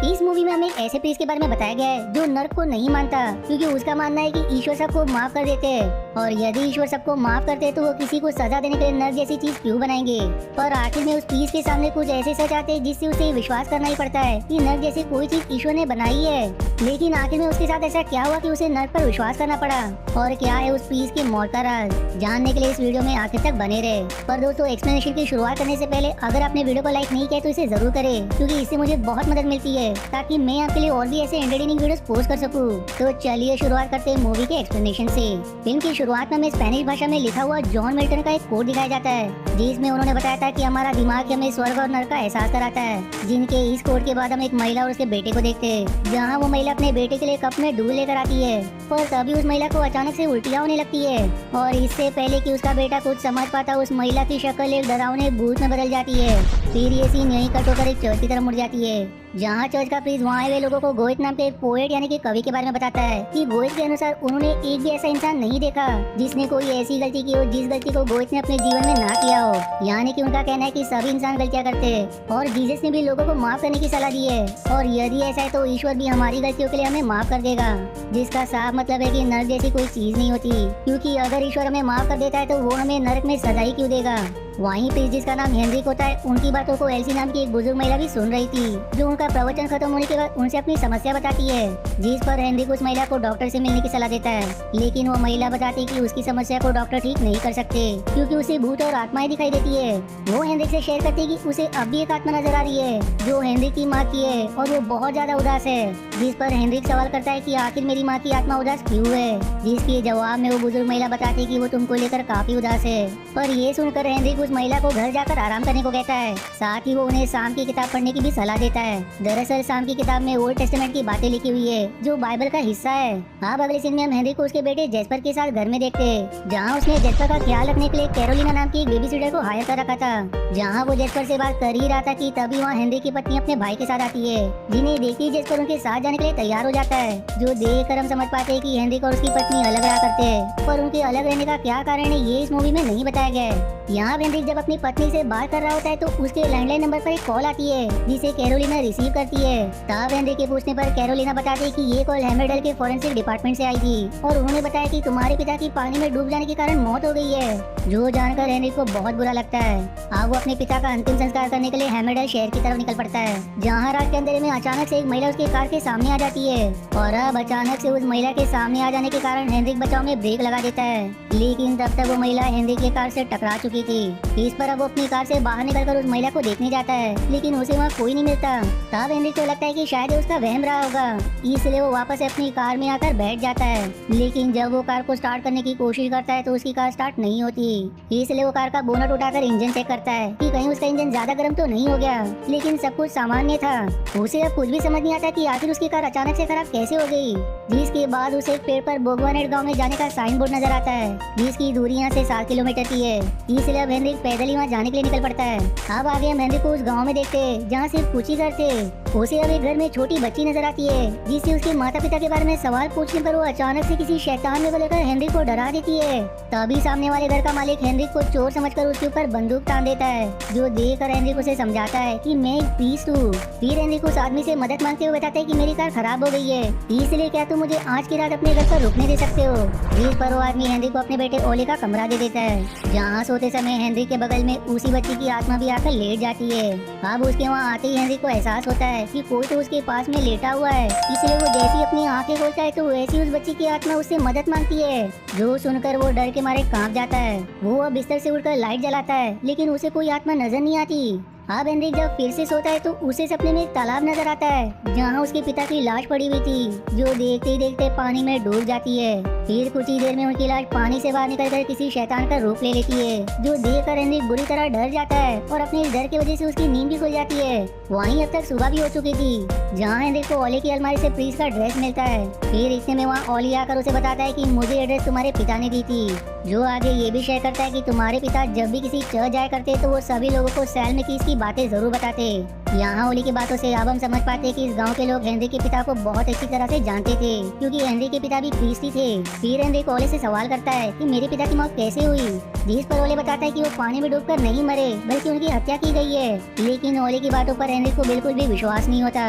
इस मूवी में हमें एक ऐसे प्रीस्ट के बारे में बताया गया है जो नर्क को नहीं मानता, क्योंकि उसका मानना है कि ईश्वर सबको माफ कर देते हैं, और यदि ईश्वर सबको माफ करते हैं तो वो किसी को सजा देने के लिए नर्क जैसी चीज क्यों बनाएंगे। पर आखिर में उस प्रीस्ट के सामने कुछ ऐसे सच आते हैं जिससे उसे विश्वास करना ही पड़ता है कि नर्क जैसी कोई चीज ईश्वर ने बनाई है। लेकिन आखिर में उसके साथ ऐसा क्या हुआ कि उसे नर्क पर विश्वास करना पड़ा, और क्या है उस प्रीस्ट की मौत का राज, जानने के लिए इस वीडियो में आखिर तक बने रहे। पर दोस्तों, एक्सप्लेनेशन की शुरुआत करने से पहले अगर आपने वीडियो को लाइक नहीं किया तो इसे जरूर करें, क्योंकि इससे मुझे बहुत मदद मिलती है ताकि मैं आपके लिए और भी ऐसे एंटरटेनिंग वीडियोस पोस्ट कर सकूं। तो चलिए शुरुआत करते हैं मूवी के एक्सप्लेनेशन से। फिल्म की शुरुआत में हमें स्पेनिश भाषा में लिखा हुआ जॉन मिल्टन का एक कोट दिखाया जाता है, जिसमें उन्होंने बताया था कि हमारा दिमाग हमें स्वर्ग और नर्क का एहसास कराता है। जिनके इस कोट के बाद हम एक महिला और उसके बेटे को देखते हैं, जहाँ वो महिला अपने बेटे के लिए कप में दूध लेकर आती है, पर तभी उस महिला को अचानक से उल्टियाँ होने लगती है, और इससे पहले कि उसका बेटा कुछ समझ पाता उस महिला की शक्ल एक डरावने भूत में बदल जाती है। फिर ये सीन यहीं कट होकर एक चर्च की तरफ मुड़ जाती है, जहाँ चर्च का प्रीस्ट वहाँ आए हुए लोगों को गोएट नाम के एक पोएट यानी कि कवि के बारे में बताता है कि गोएट के अनुसार उन्होंने एक भी ऐसा इंसान नहीं देखा जिसने कोई ऐसी गलती की हो जिस गलती को गोएट ने अपने जीवन में ना किया हो। यानी कि उनका कहना है कि सभी इंसान गलतियाँ करते हैं और जीसस ने भी लोगों को माफ करने की सलाह दी है, और यदि ऐसा है तो ईश्वर भी हमारी गलतियों के लिए हमें माफ कर देगा, जिसका साफ मतलब है कि नर्क जैसी कोई चीज नहीं होती, क्योंकि अगर ईश्वर हमें माफ कर देता है तो वो हमें नर्क में सजा ही क्यों देगा। वहीं पे जिसका नाम हेनरिक होता है, उनकी बातों को एल्सी नाम की एक बुजुर्ग महिला भी सुन रही थी, जो उनका प्रवचन खत्म होने के बाद उनसे अपनी समस्या बताती है, जिस पर हेनरिक उस महिला को डॉक्टर से मिलने की सलाह देता है। लेकिन वो महिला बताती कि उसकी समस्या को डॉक्टर ठीक नहीं कर सकते, क्योंकि उसे भूत और आत्माएं दिखाई देती है। वो हेनरिक से शेयर करती है कि उसे अब भी एक आत्मा नजर आ रही है जो हेनरिक की माँ की है, और वो बहुत ज्यादा उदास है। जिस पर हेनरिक सवाल करता है कि आखिर मेरी माँ की आत्मा उदास क्यों है, जिसके जवाब में वो बुजुर्ग महिला बताती कि वो तुमको लेकर काफी उदास है। पर ये सुनकर हेनरिक उस महिला को घर जाकर आराम करने को कहता है, साथ ही वो उन्हें साम की किताब पढ़ने की भी सलाह देता है। दरअसल साम की किताब में ओल्ड टेस्टामेंट की बातें लिखी हुई है जो बाइबल का हिस्सा है। अब अगले सीन में हम हेनरी को उसके बेटे जेस्पर के साथ घर में देखते हैं, जहाँ उसने जेस्पर का ख्याल रखने के लिए कैरोलिना नाम की एक बेबी सिटर को हायर कर रखा था। जहाँ वो जेस्पर से बात कर ही रहा था कि तभी वहाँ हेनरी की पत्नी अपने भाई के साथ आती है, जिन्हें देखते जेस्पर उनके साथ जाने के लिए तैयार हो जाता है, जो देख कर हम समझ पाते हैं कि हेनरी और उसकी पत्नी अलग रहा करते हैं। पर उनके अलग रहने का क्या कारण है ये इस मूवी में नहीं बताया गया है। यहाँ हेनरी जब अपनी पत्नी से बात कर रहा होता है तो उसके लैंडलाइन नंबर पर एक कॉल आती है, जिसे कैरोलिना रिसीव करती है। तब हेनरी के पूछने पर कैरोलिना बताती है कि ये कॉल हैमरडल के फॉरेंसिक डिपार्टमेंट से आई थी, और उन्होंने बताया कि तुम्हारे पिता की पानी में डूब जाने के कारण मौत हो गई है, जो जानकर हेनरी को बहुत बुरा लगता है। अब वो अपने पिता का अंतिम संस्कार करने के लिए हैमरडल शहर की तरफ निकल पड़ता है, जहाँ रात के अंधेरे में अचानक से एक महिला उसके कार के सामने आ जाती है, और अब अचानक से उस महिला के सामने आ जाने के कारण हेनरी बचाव में ब्रेक लगा देता है। लेकिन तब तक वो महिला हेनरी के कार से टकरा चुकी थी। इस पर अब वो अपनी कार से बाहर निकलकर उस महिला को देखने जाता है, लेकिन उसे वहाँ कोई नहीं मिलता। तब हेनरी को लगता है कि शायद उसका वहम रहा होगा, इसलिए वो वापस अपनी कार में आकर बैठ जाता है। लेकिन जब वो कार को स्टार्ट करने की कोशिश करता है तो उसकी कार स्टार्ट नहीं होती, इसलिए वो कार का बोनट उठाकर इंजन चेक करता है कि कहीं उसका इंजन ज्यादा गर्म तो नहीं हो गया, लेकिन सब कुछ सामान्य था। उसे अब कुछ भी समझ नहीं आता कि आखिर उसकी कार अचानक से खराब कैसे हो गई। जिसके बाद उसे एक पेड़ पर बोगवानेट गाँव में जाने का साइन बोर्ड नजर आता है, जिसकी दूरी यहाँ से 7 किलोमीटर की है, इसलिए अब हेनरी पैदल ही वहाँ जाने के लिए निकल पड़ता है। अब आगे हम हेनरी को उस गाँव में देखते हैं जहाँ सिर्फ कुछ ही घर थे। उसे अब एक घर में छोटी बच्ची नजर आती है, जिससे उसके माता पिता के बारे में सवाल पूछने पर वो अचानक से किसी शैतान में बदलकर हेनरी को डरा देती है। तभी सामने वाले घर का मालिक हेनरी को चोर समझकर उसके ऊपर बंदूक तान देता है, जो देखकर हेनरी उसे समझाता है कि मैं एक प्रीस्ट हूँ। फिर हेनरी उस आदमी से मदद मांगते हुए बताता है कि मेरी कार खराब हो गई है, इसलिए क्या तुम मुझे आज की रात अपने घर पर रुकने दे सकते हो। जिस पर वो आदमी हेनरी को अपने बेटे ओले का कमरा दे देता है, जहाँ सोते समय हेनरी के बगल में उसी बच्ची की आत्मा भी आकर लेट जाती है। अब उसके वहाँ आते ही हेनरी को एहसास होता है कि कोई तो उसके पास में लेटा हुआ है, इसलिए वो जैसी अपनी आंखें खोलता है तो वैसी उस बच्ची की आत्मा उससे मदद मांगती है, जो सुनकर वो डर के मारे कांप जाता है। वो अब बिस्तर से उठकर लाइट जलाता है, लेकिन उसे कोई आत्मा नजर नहीं आती। अब हेनरी जब फिर से सोता है तो उसे सपने में एक तालाब नजर आता है, जहाँ उसके पिता की लाश पड़ी हुई थी, जो देखते ही देखते पानी में डूब जाती है। फिर कुछ ही देर में उनकी लाश पानी से बाहर निकलकर किसी शैतान का रूप ले लेती है, जो देखकर हेनरी बुरी तरह डर जाता है, और अपने इस डर की वजह से उसकी नींद भी खुल जाती है। वहीं अब तक सुबह भी हो चुकी थी, जहाँ हेनरी को ओली की अलमारी से प्रीस्ट का ड्रेस मिलता है। फिर इतने में वहाँ ओली आकर उसे बताता है कि मुझे ये ड्रेस तुम्हारे पिता ने दी थी, जो आगे ये भी शेयर करता है कि तुम्हारे पिता जब भी किसी चर्च जाया करते तो वो सभी लोगों को सेल में की इसकी बातें जरूर बताते। यहाँ ओले की बातों से अब हम समझ पाते हैं कि इस गांव के लोग हेनरी के पिता को बहुत अच्छी तरह से जानते थे, क्योंकि हेनरी के पिता भी प्रीस्ट ही थे। फिर हेनरी ओले से सवाल करता है कि मेरे पिता की मौत कैसे हुई, जिस पर ओले बताता है कि वो पानी में डूबकर नहीं मरे बल्कि उनकी हत्या की गई है। लेकिन ओले की बातों पर हेनरी को बिल्कुल भी विश्वास नहीं होता।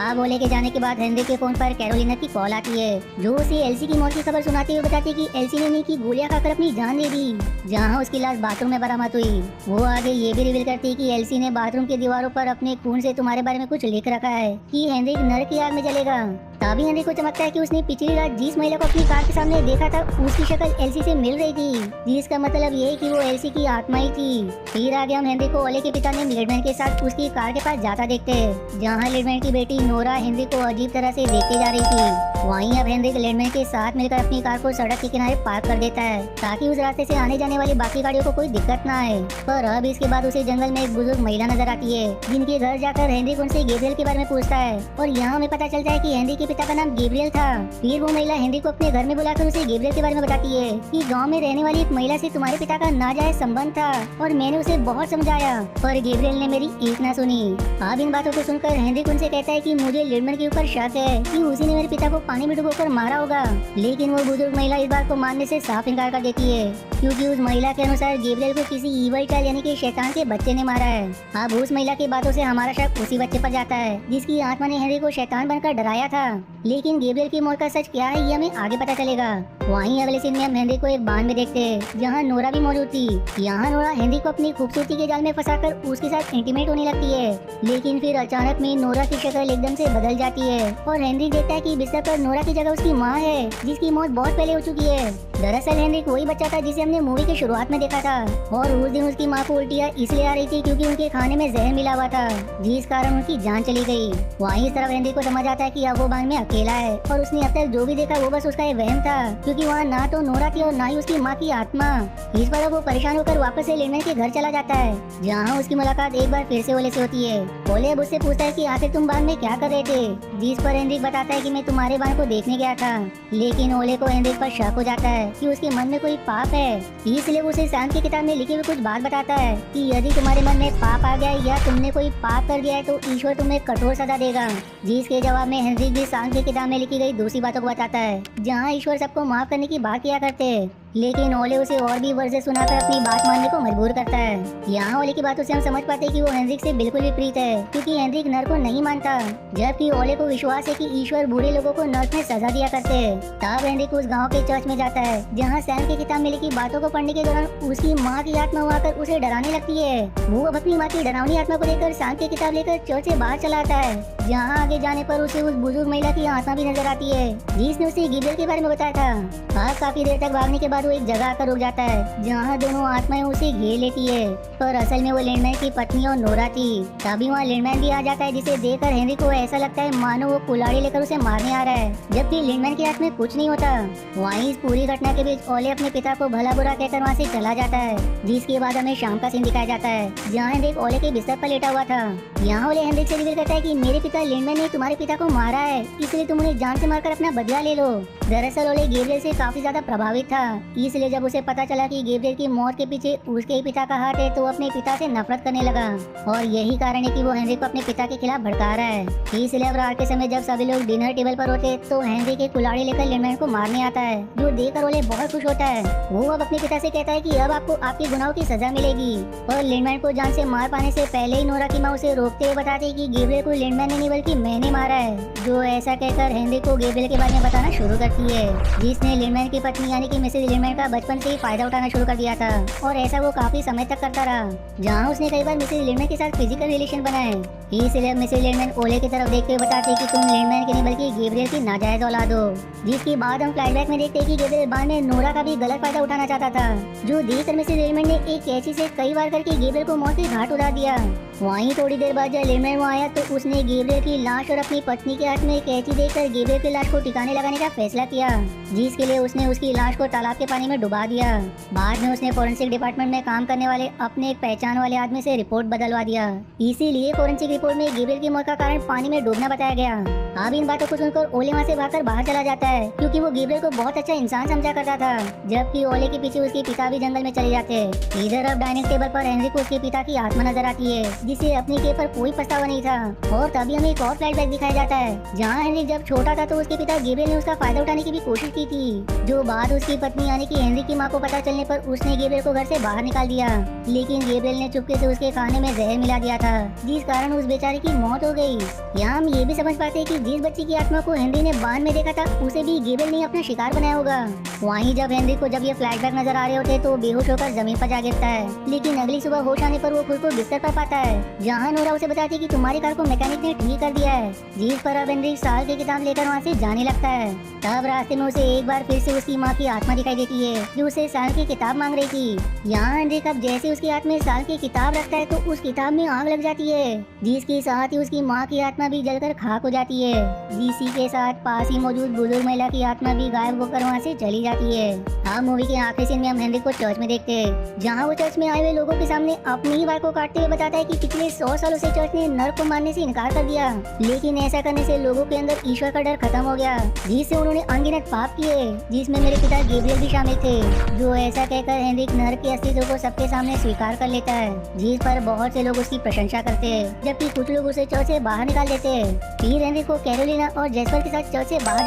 अब ओले के जाने के बाद हेनरी के फोन पर कैरोलिना की कॉल आती है, जो उसे एल्सी की मौत की खबर सुनाते हुए बताती है कि एल्सी ने नील की गोलियां खाकर अपनी जान दे दी, जहां उसकी लाश बाथरूम में बरामद हुई। वो आगे ये भी रिवील करती है कि एल्सी ने बाथरूम की दीवारों पर अपने खून से तुम्हारे बारे में कुछ लिख रखा है कि हेनरी नरक की आग में जलेगा। तभी हेनरी को चमकता है कि उसने पिछली रात जिस महिला को अपनी कार के सामने देखा था उसकी शक्ल एल्सी से मिल रही थी, जिसका मतलब ये है कि वो एल्सी की आत्मा ही थी। फिर आगे हम हेनरी को ओले के पिता ने लिडमैन के साथ उसकी कार के पास जाता देखते हैं, जहाँ लिडमैन की बेटी नोरा हेनरी को अजीब तरह से देखते जा रही थी। वहीं अब हेनरी लिडमैन के साथ मिलकर अपनी कार को सड़क के किनारे पार्क कर देता है, ताकि उस रास्ते से आने जाने वाली बाकी गाड़ियों को कोई दिक्कत ना आए। पर अब इसके बाद उसे जंगल में एक बुजुर्ग महिला नजर आती है, जिनके घर जाकर हेनरी उनसे गैब्रियल के बारे में पूछता है, और यहाँ हमें पता चलता है कि हेनरी के पिता का नाम गैब्रियल था। फिर वो महिला हेनरी को अपने घर में बुलाकर उसे गैब्रियल के बारे में बताती है कि गांव में रहने वाली एक महिला से तुम्हारे पिता का नाजायज संबंध था, और मैंने उसे बहुत समझाया, पर गैब्रियल ने मेरी एक ना सुनी। अब इन बातों को सुनकर हेनरी उनसे कहता है कि मुझे लिडमैन के ऊपर शक है कि उसी ने मेरे पिता को पानी में डुबोकर मारा होगा। लेकिन वो बुजुर्ग महिला इस बात को मानने से साफ इनकार कर देती है, क्योंकि उस महिला के अनुसार गैब्रियल को किसी ईवल चाइल्ड यानी कि शैतान के बच्चे ने मारा है। अब उस महिला की बातों से हमारा शक उसी बच्चे पर जाता है जिसकी आत्मा ने हेनरी को शैतान बनकर डराया था। लेकिन गैब्रियल की मौत का सच क्या है ये हमें आगे पता चलेगा। वहीं अगले सीन में हम हेनरी को एक बांध में देखते हैं, जहाँ नोरा भी मौजूद थी। यहाँ नोरा हेनरी को अपनी खूबसूरती के जाल में फंसाकर उसके साथ इंटीमेट होने लगती है। लेकिन फिर अचानक में नोरा की शक्ल एकदम से बदल जाती है, और हेनरी देखता है कि बिस्तर पर नोरा की जगह उसकी माँ है, जिसकी मौत बहुत पहले हो चुकी है। दरअसल हेनरी वही बच्चा था जिसे हमने मूवी के शुरुआत में देखा था, और उस दिन उसकी माँ को उल्टियाँ इसलिए आ रही थी क्योंकि उनके खाने में जहर मिला हुआ था, जिस कारण उनकी जान चली गई। वहीं इस तरफ हेनरी को समझ आता है कि अब वो बांध में अकेला है, और उसने अब तक जो भी देखा वो बस उसका एक वहम था, क्योंकि वहाँ ना तो नोरा थी और ना ही उसकी माँ की आत्मा। इस पर वो परेशान होकर वापस से लिडमैन के घर चला जाता है, जहाँ उसकी मुलाकात एक बार फिर से ओले से होती है। ओले अब उससे पूछता है कि आखिर तुम बांध में क्या कर रहे थे, जिस पर हेनरी बताता है कि मैं तुम्हारे बांध को देखने गया था। लेकिन ओले को हेनरी पर शक हो जाता है कि उसके मन में कोई पाप है, इसलिए उसे शांत की किताब में लिखी हुई कुछ बात बताता है कि यदि तुम्हारे मन में पाप आ गया या तुमने कोई पाप कर दिया है तो ईश्वर तुम्हें कठोर सजा देगा। जिसके जवाब में हेनरी भी शांत की किताब में लिखी गई दूसरी बातों को बताता है, जहाँ ईश्वर सबको माफ करने की बात किया करते हैं। लेकिन ओले उसे और भी वर्षे सुनाकर अपनी बात मानने को मजबूर करता है। यहाँ ओले की बातों से हम समझ पाते हैं कि वो हेनरिक से बिल्कुल विपरीत है, क्योंकि हेनरिक नर्क को नहीं मानता, जबकि ओले को विश्वास है कि ईश्वर बुरे लोगों को नर्क में सजा दिया करते हैं। तब हेनरिक उस गांव के चर्च में जाता है, जहाँ सैम की किताब में लिखी बातों को पढ़ने के दौरान उसकी माँ की आत्मा वहाँ कर उसे डराने लगती है। वो अब अपनी माँ की डरावनी आत्मा को लेकर सैम की किताब लेकर चर्च से बाहर चला आता है, जहाँ आगे जाने पर उसे उस बुजुर्ग महिला की आत्मा भी नजर आती है, जिसने उसे गैब्रियल के बारे में बताया था। आज काफी देर तक भागने के बाद वो एक जगह आकर रुक जाता है, जहाँ दोनों आत्माएं उसे घेर लेती है, पर असल में वो लिंडमैन की पत्नी और नोरा थी। तभी वहाँ लिंडमैन भी आ जाता है, जिसे देखकर हेनरी को ऐसा लगता है मानो वो कुल्हाड़ी लेकर उसे मारने आ रहा है, जबकि लिंडमैन के हाथ में कुछ नहीं होता। वहीं इस पूरी घटना के बीच ओले अपने पिता को भला बुरा कहकर वहाँ से चला जाता है, जिसके बाद हमें शाम का सीन दिखाया जाता है, जहाँ हेनरी ओले के बिस्तर पर लेटा हुआ था। यहाँ ओले हेनरी से रिवील करता है कि मेरे पिता लिंडमैन ने तुम्हारे पिता को मारा है, इसलिए तुम उन्हें जान से मारकर अपना बदला ले लो। दरअसल ओले गैब्रियल से काफी ज्यादा प्रभावित था, इसलिए जब उसे पता चला कि गैब्रियल की मौत के पीछे उसके ही पिता का हाथ है, तो अपने पिता से नफरत करने लगा, और यही कारण है कि वो हेनरी को अपने पिता के खिलाफ भड़का रहा है। इसलिए अब रात के समय जब सभी लोग डिनर टेबल पर होते तो हेनरी के कुल्हाड़ी लेकर लिंडमैन को मारने आता है, जो देखकर ओले बहुत खुश होता है। वो अब अपने पिता से कहता है कि अब आपको आपके गुनाहों की सजा मिलेगी, और लिंडमैन को जान से मार पाने से पहले ही नोरा की माँ उसे रोकते हुए बताती है कि गैब्रियल को लिंडमैन ने नहीं बल्कि मैंने मारा है, जो ऐसा कहकर हेनरी को गैब्रियल के बारे में बताना शुरू करती है, जिसने लिंडमैन की पत्नी यानी कि मिसेस लिंडमैन का बचपन से ही फायदा उठाना शुरू कर दिया था, और ऐसा वो काफी समय तक करता रहा, जहाँ उसने कई बार मिसेस लिंडमैन के साथ फिजिकल रिलेशन बनाए। इसलिए मिसेस लिंडमैन ओले की तरफ देखते हुए बताती कि तुम लिंडमैन की नहीं बल्कि गैब्रियल की नाजायज औलाद हो, जिसकी बाद हम फ्लैशबैक में देखते हैं कि गैब्रियल बाद में नोरा का भी गलत फायदा उठाना चाहता था, जो देखकर मिसेस लिंडमैन ने एक कैंची से कई बार करके गैब्रियल को मौत के घाट उतार दिया। वहीं थोड़ी देर बाद जब लिंडमैन वहाँ आया तो उसने गैब्रियल की लाश और अपनी पत्नी के हाथ में कैंची देकर गैब्रियल की लाश को ठिकाने लगाने का फैसला किया, जिसके लिए उसने उसकी लाश को तालाब के पानी में डुबा दिया। बाद में उसने फोरेंसिक डिपार्टमेंट में काम करने वाले अपने एक पहचान वाले आदमी से रिपोर्ट बदलवा दिया, इसीलिए फोरेंसिक रिपोर्ट में गैब्रियल की मौत का कारण पानी में डूबना बताया गया। अब इन बातों को सुनकर ओले वहाँ से भागकर बाहर चला जाता है, क्योंकि वो गैब्रियल को बहुत अच्छा इंसान समझा करता था, जबकि ओले के पीछे उसके पिता भी जंगल में चले जाते हैं। इधर अब डाइनिंग टेबल पर हेनरी को उसके पिता की आत्मा नजर आती है, जिसे अपने के पर कोई पछतावा नहीं था। और तभी हमें एक और फ्लैशबैक दिखाया जाता है जहाँ हेनरिक जब छोटा था तो उसके पिता गैब्रियल ने उसका फायदा उठाने की भी कोशिश की थी। जो बात उसकी पत्नी यानी कि हेनरिक की माँ को पता चलने पर उसने गैब्रियल को घर से बाहर निकाल दिया, लेकिन गैब्रियल ने चुपके से उसके खाने में जहर मिला दिया था, जिस कारण उस बेचारे की मौत हो गई। यहाँ हम ये भी समझ पाते हैं कि जिस बच्ची की आत्मा को हेनरी ने बांध में देखा था उसे भी गैब्रियल ने अपना शिकार बनाया होगा। वहीं जब हेनरी को जब ये फ्लैशबैक नजर आ रहे होते तो बेहोश होकर जमीन पर जा गिरता है, लेकिन अगली सुबह होश आने पर वो खुद को बिस्तर पर पाता है जहाँ नोरा उसे बताती है कि तुम्हारी कार को मैकेनिक ने ठीक कर दिया है, जिस पर अब हेनरी साल की किताब लेकर वहाँ से जाने लगता है। तब रास्ते में उसे एक बार फिर से उसकी माँ की आत्मा दिखाई देती है जो उसे साल की किताब मांग रही थी। यहाँ हेनरी अब जैसे उसके हाथ में साल की किताब रखता है तो उस किताब में आग लग जाती है, जिसके साथ ही उसकी माँ की आत्मा भी जलकर खाक हो जाती है। इसी के साथ पास ही मौजूद बुजुर्ग महिला की आत्मा भी गायब होकर वहाँ से चली जाती है। अब मूवी के आखिरी सीन में हम हेनरी को चर्च में देखते हैं जहाँ वो चर्च में आए हुए लोगों के सामने अपनी ही वाइफ को काटते हुए बताता है कि पिछले 100 सालों से चर्च ने नर्क को मारने से इनकार कर दिया, लेकिन ऐसा करने से लोगों के अंदर ईश्वर का डर खत्म हो गया, जिससे उन्होंने अनगिनत पाप किए, जिसमें मेरे पिता गैब्रियल भी शामिल थे। जो ऐसा कहकर हेनरिक नर्क के अस्तित्व को सबके सामने स्वीकार कर लेता है, जिस पर बहुत से लोग उसकी प्रशंसा करते हैं, जबकि कुछ लोग उसे चर्च से बाहर निकाल देते हैं। फिर हेनरिक को कैरोलिना और जेस्पर के साथ चर्च से बाहर